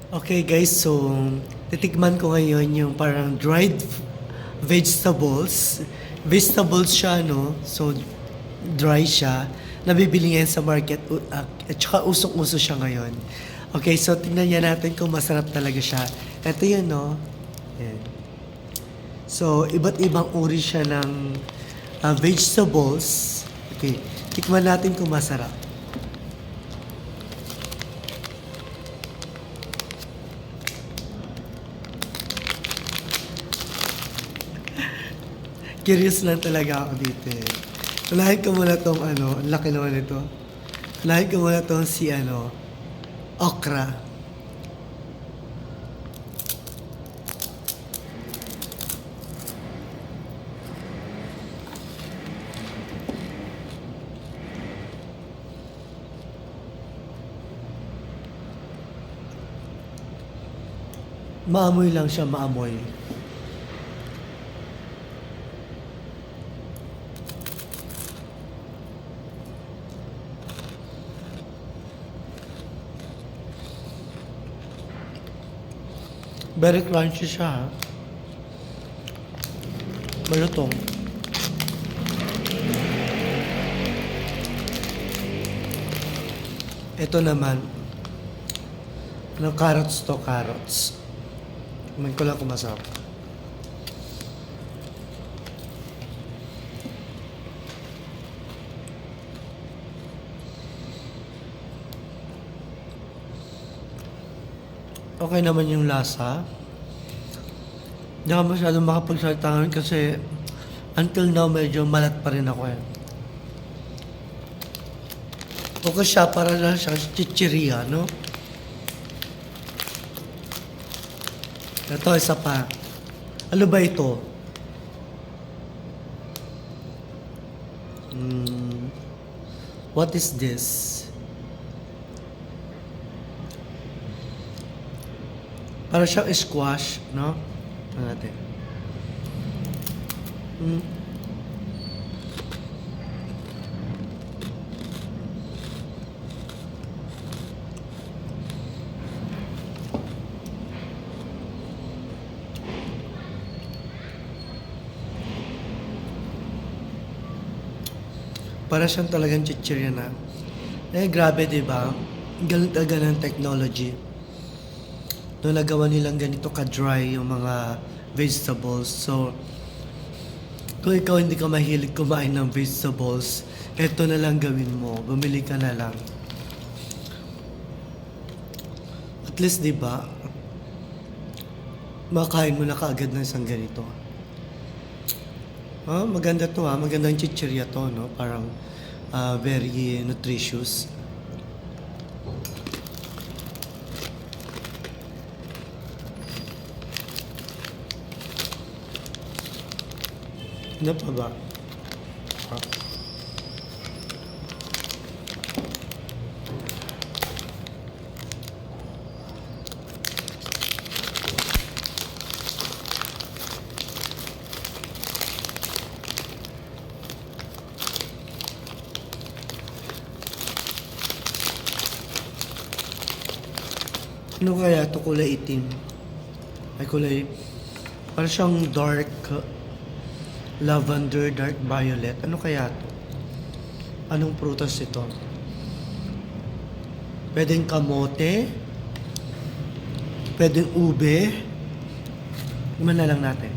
Okay guys, so titikman ko ngayon yung parang dried vegetables. Vegetables siya, no? So, dry siya. Nabibili ngayon sa market. At saka usok-uso siya ngayon. Okay, so tingnan niya natin kung masarap talaga siya. Ito yun, no? Ayan. So, iba't ibang uri siya ng vegetables. Okay, tikman natin kung masarap. Curious lang talaga ako dito eh. Unahin ko muna tong ano, ang laki naman ito. Unahin ko muna tong si ano, okra. Maamoy lang siya, maamoy. Very crunchy siya, ha? Malutong. Ito naman, ano carrots to, carrots. Kumain ko lang kung masarap. Okay naman yung lasa. Hindi ako masyadong makapagsalita ngayon kasi until now medyo malat pa rin ako eh. Okay siya, para lang siya chichirya, no? Ito, isa pa. Ano ba ito? What is this? Para siyang squash, no? Ano natin? Para siyang talagang chichirya na. Eh, grabe, di ba? Galing talaga ng technology. Nung nagawa nilang ganito ka-dry yung mga vegetables. So, kung ikaw hindi ka mahilig kumain ng vegetables, eto na lang gawin mo. Bumili ka na lang. At least, di ba, makain mo na kaagad ng isang ganito. Maganda to ha. Magandang chichirya to, no? Parang very nutritious. Ano pa ba? Ano kaya ito kulay itim? Ay kulay, parang siyang dark lavender, dark violet. Ano kaya ito? Anong prutas ito? Pwedeng kamote? Pwedeng ube? Iman na lang natin.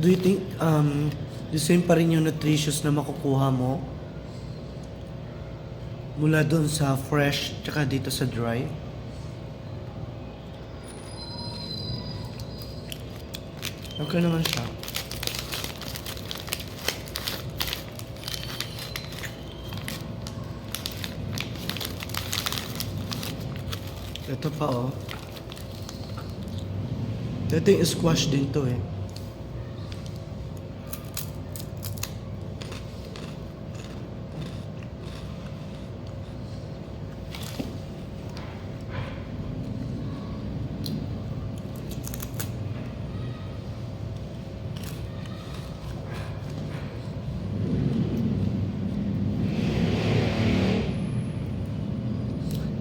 Do you think the same pa rin yung nutritious na makukuha mo mula doon sa fresh tsaka dito sa dry? Okay naman siya. Ito pa oh. Ito yung squash din to eh.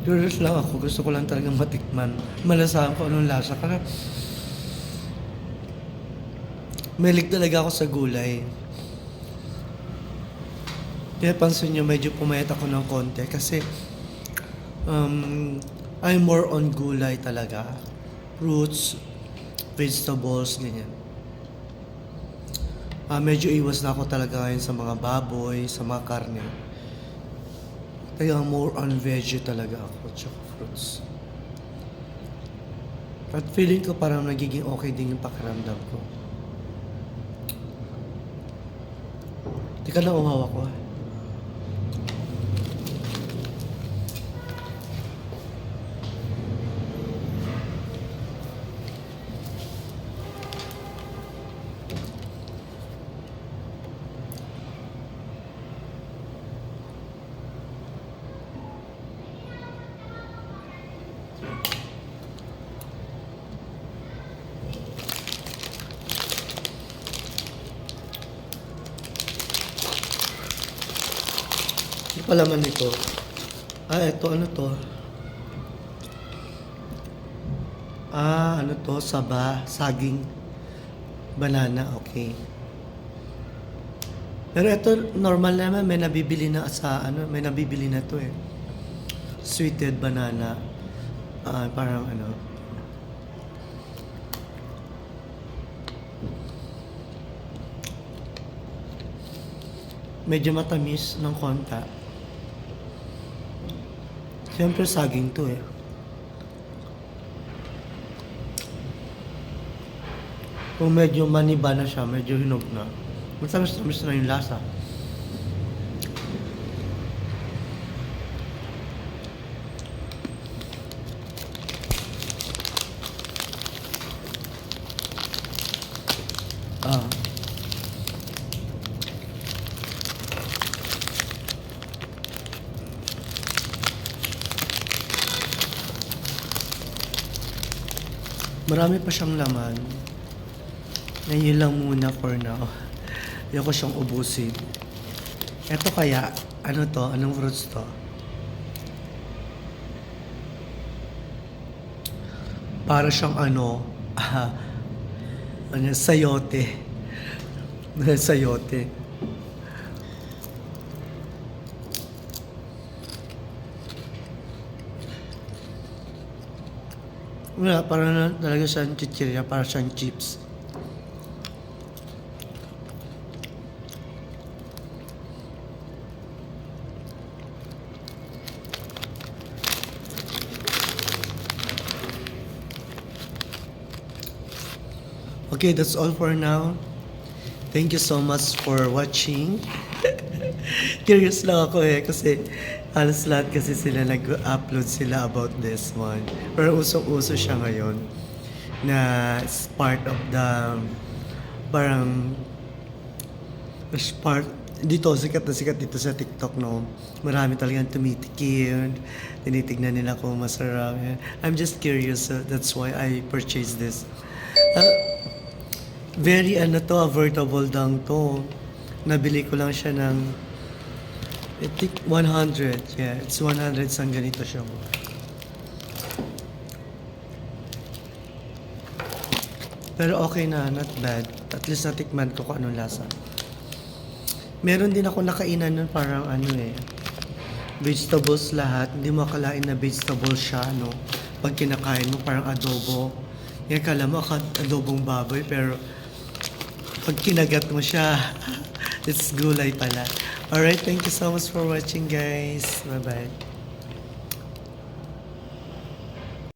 Curious lang ako. Gusto ko lang talagang matikman. Malasahan ko anong lasa. Kaya mahilig talaga ako sa gulay. Kaya pansin nyo, medyo pumayat ako ng konti kasi I'm more on gulay talaga. Fruits, vegetables, ganyan. Medyo iwas na ako talaga ngayon sa mga baboy, sa mga karne. Kaya more on veggie talaga ako, tsaka fruits. At feeling ko parang nagiging okay din yung pakiramdam ko. Teka lang, uhawa ko. Ano pa laman nito? Ito, ano to? Ano to? Saba, saging, banana, okay. Pero ito, normal naman, may nabibili na may nabibili na to eh. Sweetened banana. Parang ano. Medyo matamis ng konta. Siyempre saging to eh. Kung medyo maniba na siya, medyo hinog na. Matamis-tamis na yung lasa. Ah. Marami pa siyang laman. Ngayon lang muna for now. Ayoko siyang ubusin. Eto kaya, ano to? Anong fruits to? Para siyang sayote. Sayote. Wala, para talaga siyang chichirya, para siyang chips. Okay, that's all for now. Thank you so much for watching. Curious lang ako eh, kasi halos lahat kasi sila nag-upload sila about this one. Pero usong-uso siya ngayon na it's part of the parang part dito, sikat na sikat dito sa TikTok, no? Marami talagang tumitikim, tinitignan nila kung masarap. I'm just curious, so that's why I purchased this. Very affordable lang to. Nabili ko lang siya ng I think 100. Yeah, it's 100 sang ganito siya. Pero okay na, not bad. At least natikman ko kung anong lasa. Meron din ako nakainan nun parang vegetables lahat. Hindi mo akalain na vegetables siya, no? Pag kinakain mo parang adobo. Yan, kala mo adobong baboy, pero pag kinagat mo siya, it's gulay pala. Alright, thank you so much for watching, guys. Bye-bye.